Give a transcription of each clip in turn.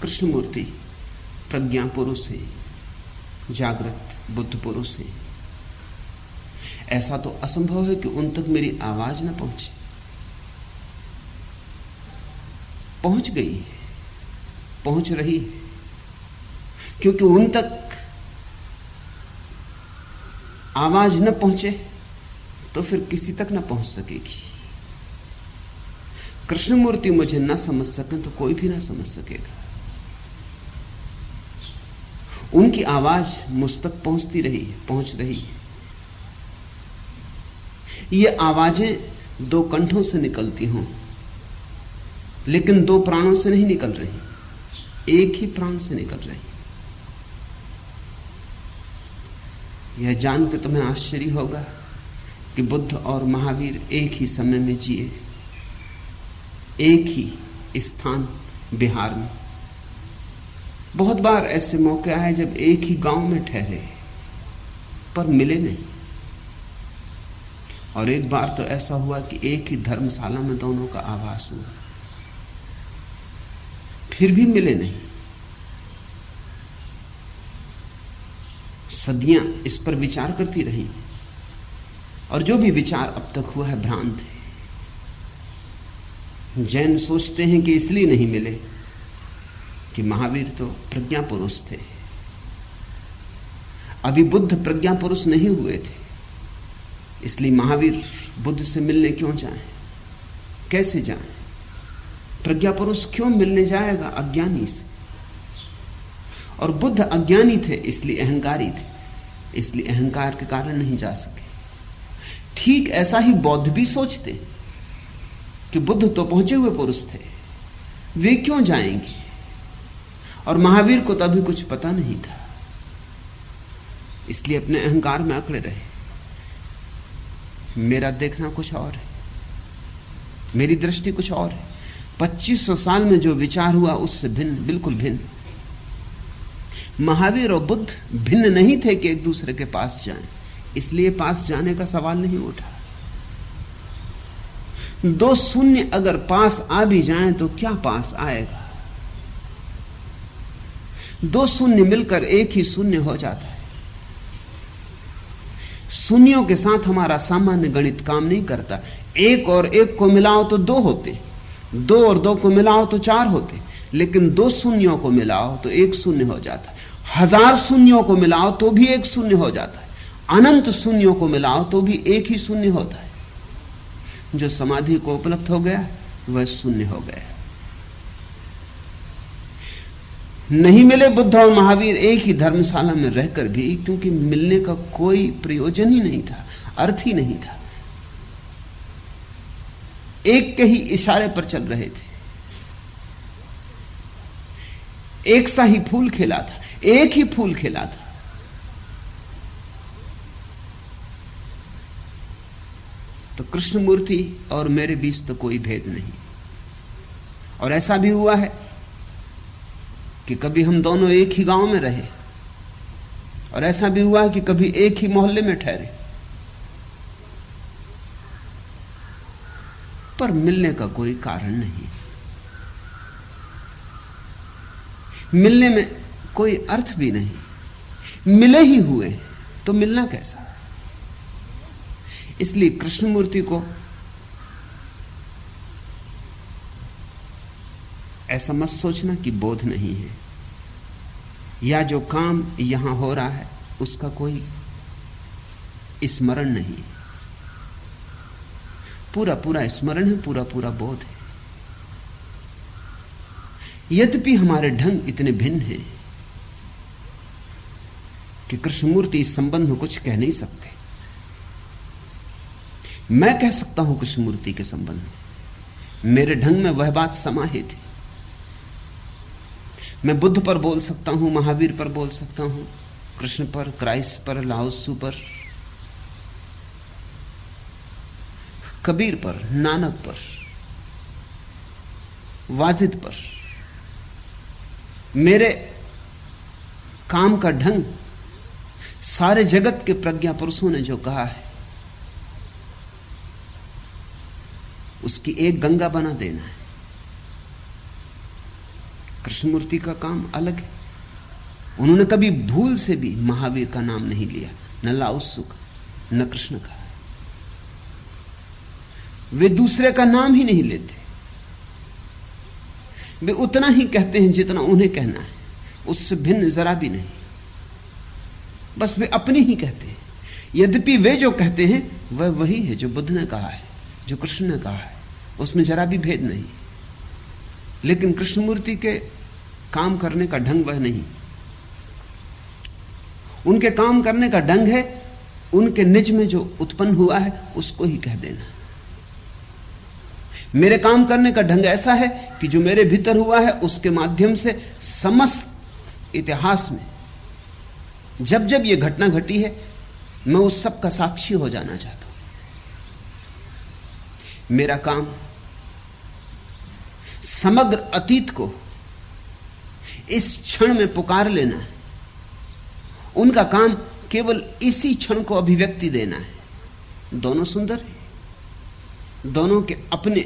कृष्णमूर्ति प्रज्ञा पुरुष है, जागृत बुद्ध पुरुष है। ऐसा तो असंभव है कि उन तक मेरी आवाज न पहुंचे। पहुंच गई, पहुंच रही, क्योंकि उन तक आवाज न पहुंचे तो फिर किसी तक न पहुंच सकेगी। कृष्णमूर्ति मुझे न समझ सके तो कोई भी ना समझ सकेगा। उनकी आवाज मुझ तक पहुंचती रही, पहुंच रही। ये आवाजें दो कंठों से निकलती हों, लेकिन दो प्राणों से नहीं निकल रही, एक ही प्राण से निकल रही। यह जान के तुम्हें आश्चर्य होगा कि बुद्ध और महावीर एक ही समय में जिए, एक ही स्थान बिहार में। बहुत बार ऐसे मौके आए जब एक ही गांव में ठहरे पर मिले नहीं, और एक बार तो ऐसा हुआ कि एक ही धर्मशाला में दोनों का आवास हुआ, फिर भी मिले नहीं। सदियां इस पर विचार करती रही, और जो भी विचार अब तक हुआ है भ्रांत है। जैन सोचते हैं कि इसलिए नहीं मिले कि महावीर तो प्रज्ञा पुरुष थे, अभी बुद्ध प्रज्ञा पुरुष नहीं हुए थे, इसलिए महावीर बुद्ध से मिलने क्यों जाएं, कैसे जाएं? प्रज्ञा पुरुष क्यों मिलने जाएगा अज्ञानी से? और बुद्ध अज्ञानी थे, इसलिए अहंकारी थे, इसलिए अहंकार के कारण नहीं जा सके। ठीक ऐसा ही बौद्ध भी सोचते कि बुद्ध तो पहुंचे हुए पुरुष थे, वे क्यों जाएंगे? और महावीर को तो अभी कुछ पता नहीं था, इसलिए अपने अहंकार में अकड़े रहे। मेरा देखना कुछ और है, मेरी दृष्टि कुछ और है। 2500 साल में जो विचार हुआ उससे भिन्न, बिल्कुल भिन्न। महावीर और बुद्ध भिन्न नहीं थे कि एक दूसरे के पास जाएं, इसलिए पास जाने का सवाल नहीं उठा। दो शून्य अगर पास आ भी जाएं तो क्या पास आएगा? दो शून्य मिलकर एक ही शून्य हो जाता है। शून्यों के साथ हमारा सामान्य गणित काम नहीं करता। एक और एक को मिलाओ तो दो होते, दो और दो को मिलाओ तो चार होते, लेकिन दो शून्यों को मिलाओ तो एक शून्य हो जाता है। 1000 शून्यों को मिलाओ तो भी एक शून्य हो जाता है। अनंत शून्यों को मिलाओ तो भी एक ही शून्य होता है। जो समाधि को उपलब्ध हो गया वह शून्य हो गया। नहीं मिले बुद्ध और महावीर एक ही धर्मशाला में रहकर भी, क्योंकि मिलने का कोई प्रयोजन ही नहीं था, अर्थ ही नहीं था। एक के ही इशारे पर चल रहे थे, एक सा ही फूल खिला था, एक ही फूल खिला था। तो कृष्णमूर्ति और मेरे बीच तो कोई भेद नहीं। और ऐसा भी हुआ है कि कभी हम दोनों एक ही गांव में रहे, और ऐसा भी हुआ है कि कभी एक ही मोहल्ले में ठहरे, पर मिलने का कोई कारण नहीं। मिलने में कोई अर्थ भी नहीं। मिले ही हुए तो मिलना कैसा? इसलिए कृष्णमूर्ति को ऐसा मत सोचना कि बोध नहीं है, या जो काम यहां हो रहा है उसका कोई स्मरण नहीं। पूरा पूरा स्मरण है, पूरा पूरा बोध है। यद्यपि हमारे ढंग इतने भिन्न हैं कि कृष्णमूर्ति इस संबंध में कुछ कह नहीं सकते। मैं कह सकता हूं कृष्णमूर्ति के संबंध में, मेरे ढंग में वह बात समाहित है। मैं बुद्ध पर बोल सकता हूं, महावीर पर बोल सकता हूं, कृष्ण पर, क्राइस्ट पर, लाओत्सु पर, कबीर पर, नानक पर, वाजिद पर। मेरे काम का ढंग सारे जगत के प्रज्ञा पुरुषों ने जो कहा है उसकी एक गंगा बना देना है। कृष्णमूर्ति का काम अलग है। उन्होंने कभी भूल से भी महावीर का नाम नहीं लिया, न लाओत्सु का, न कृष्ण का। वे दूसरे का नाम ही नहीं लेते। वे उतना ही कहते हैं जितना उन्हें कहना है, उससे भिन्न जरा भी नहीं। बस वे अपनी ही कहते हैं। यद्यपि वे जो कहते हैं वह वही है जो बुद्ध ने कहा है, जो कृष्ण ने कहा है, उसमें जरा भी भेद नहीं। लेकिन कृष्णमूर्ति के काम करने का ढंग वह नहीं। उनके काम करने का ढंग है उनके निज में जो उत्पन्न हुआ है उसको ही कह देना। मेरे काम करने का ढंग ऐसा है कि जो मेरे भीतर हुआ है उसके माध्यम से समस्त इतिहास में जब जब यह घटना घटी है मैं उस सब का साक्षी हो जाना चाहता हूं। मेरा काम समग्र अतीत को इस क्षण में पुकार लेना है। उनका काम केवल इसी क्षण को अभिव्यक्ति देना है। दोनों सुंदर हैं, दोनों के अपने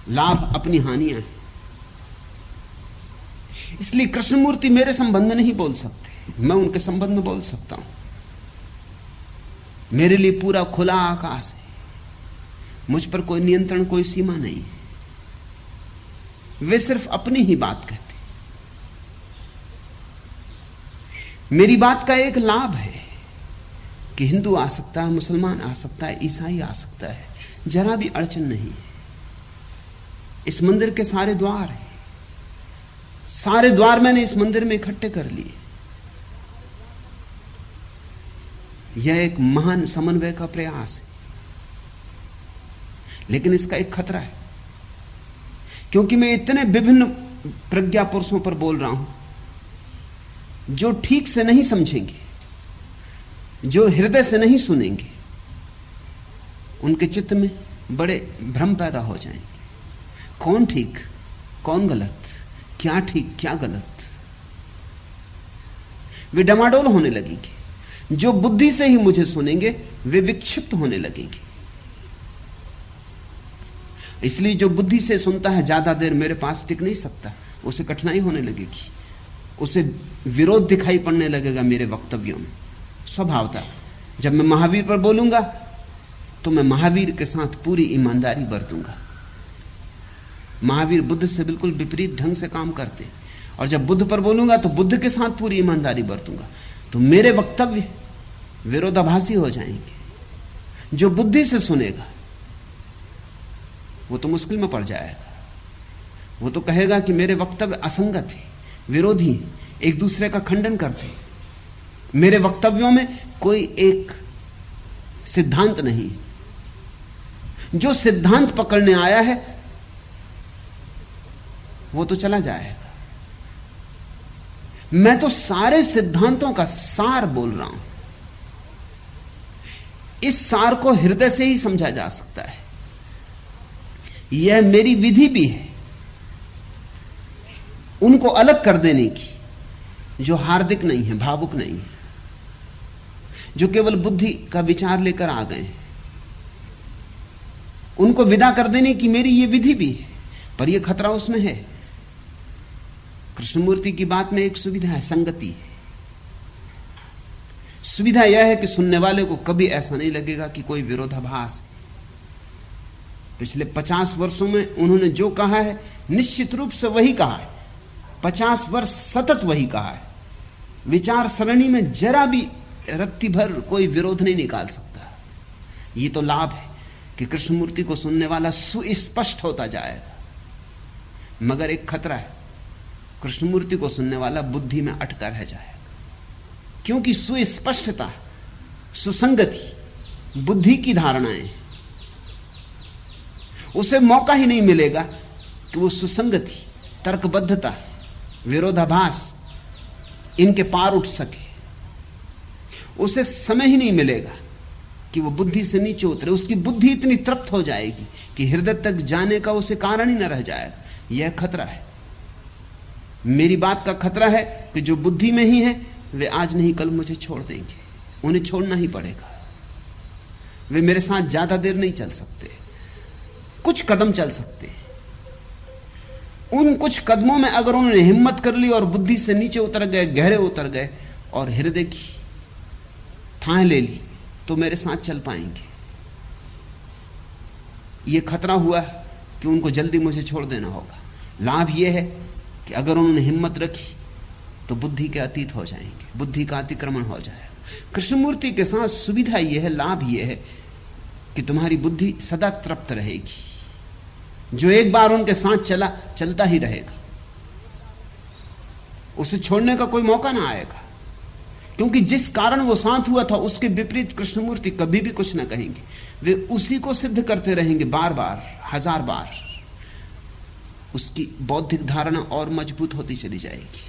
लाभ अपनी हानियां हैं। इसलिए कृष्णमूर्ति मेरे संबंध में नहीं बोल सकते, मैं उनके संबंध में बोल सकता हूं। मेरे लिए पूरा खुला आकाश है, मुझ पर कोई नियंत्रण, कोई सीमा नहीं है। वे सिर्फ अपनी ही बात कहते। मेरी बात का एक लाभ है कि हिंदू आ सकता है, मुसलमान आ सकता है, ईसाई आ सकता है, जरा भी अड़चन नहीं है। इस मंदिर के सारे द्वार हैं, सारे द्वार मैंने इस मंदिर में इकट्ठे कर लिए। यह एक महान समन्वय का प्रयास है, लेकिन इसका एक खतरा है, क्योंकि मैं इतने विभिन्न प्रज्ञा पुरुषों पर बोल रहा हूं जो ठीक से नहीं समझेंगे, जो हृदय से नहीं सुनेंगे। उनके चित्त में बड़े भ्रम पैदा हो जाएंगे। कौन ठीक, कौन गलत, क्या ठीक, क्या गलत। वे डमाडोल होने लगेंगे। जो बुद्धि से ही मुझे सुनेंगे वे विक्षिप्त होने लगेंगे। इसलिए जो बुद्धि से सुनता है ज्यादा देर मेरे पास टिक नहीं सकता, उसे कठिनाई होने लगेगी, उसे विरोध दिखाई पड़ने लगेगा मेरे वक्तव्यों में। स्वभावतः जब मैं महावीर पर बोलूंगा तो मैं महावीर के साथ पूरी ईमानदारी बरतूंगा। महावीर बुद्ध से बिल्कुल विपरीत ढंग से काम करते हैं, और जब बुद्ध पर बोलूंगा तो बुद्ध के साथ पूरी ईमानदारी बरतूंगा। तो मेरे वक्तव्य विरोधाभासी हो जाएंगे। जो बुद्धि से सुनेगा वो तो मुश्किल में पड़ जाएगा। वो तो कहेगा कि मेरे वक्तव्य असंगत है, विरोधी हैं, एक दूसरे का खंडन करते हैं। मेरे वक्तव्यों में कोई एक सिद्धांत नहीं। जो सिद्धांत पकड़ने आया है वो तो चला जाएगा। मैं तो सारे सिद्धांतों का सार बोल रहा हूं। इस सार को हृदय से ही समझा जा सकता है। यह मेरी विधि भी है उनको अलग कर देने की, जो हार्दिक नहीं है, भावुक नहीं है, जो केवल बुद्धि का विचार लेकर आ गए हैं। उनको विदा कर देने की मेरी यह विधि भी है, पर यह खतरा उसमें है। कृष्णमूर्ति की बात में एक सुविधा है, संगति है। सुविधा यह है कि सुनने वाले को कभी ऐसा नहीं लगेगा कि कोई विरोधाभास है। पिछले 50 वर्षों में उन्होंने जो कहा है निश्चित रूप से वही कहा है। 50 वर्ष सतत वही कहा है। विचार सरणी में जरा भी रत्ती भर कोई विरोध नहीं निकाल सकता। ये तो लाभ है कि कृष्णमूर्ति को सुनने वाला सुस्पष्ट होता जाएगा। मगर एक खतरा है, कृष्णमूर्ति को सुनने वाला बुद्धि में अटका रह जाएगा, क्योंकि सुस्पष्टता, सुसंगति बुद्धि की धारणाएं, उसे मौका ही नहीं मिलेगा कि वो सुसंगति, तर्कबद्धता, विरोधाभास इनके पार उठ सके। उसे समय ही नहीं मिलेगा कि वो बुद्धि से नीचे उतरे। उसकी बुद्धि इतनी तृप्त हो जाएगी कि हृदय तक जाने का उसे कारण ही न रह जाएगा। यह खतरा है। मेरी बात का खतरा है कि जो बुद्धि में ही है वे आज नहीं कल मुझे छोड़ देंगे। उन्हें छोड़ना ही पड़ेगा। वे मेरे साथ ज्यादा देर नहीं चल सकते, कुछ कदम चल सकते, उन कुछ कदमों में अगर उन्होंने हिम्मत कर ली और बुद्धि से नीचे उतर गए, गहरे उतर गए और हृदय की थाह ले ली, तो मेरे साथ चल पाएंगे। यह खतरा हुआ कि उनको जल्दी मुझे छोड़ देना होगा। लाभ यह है कि अगर उन्होंने हिम्मत रखी तो बुद्धि के अतीत हो जाएंगे, बुद्धि का अतिक्रमण हो जाएगा। कृष्णमूर्ति के साथ सुविधा यह है, लाभ यह है कि तुम्हारी बुद्धि सदा तृप्त रहेगी। जो एक बार उनके साथ चला, चलता ही रहेगा, उसे छोड़ने का कोई मौका ना आएगा, क्योंकि जिस कारण वो साथ हुआ था उसके विपरीत कृष्णमूर्ति कभी भी कुछ ना कहेंगे। वे उसी को सिद्ध करते रहेंगे बार बार, हजार बार। उसकी बौद्धिक धारणा और मजबूत होती चली जाएगी।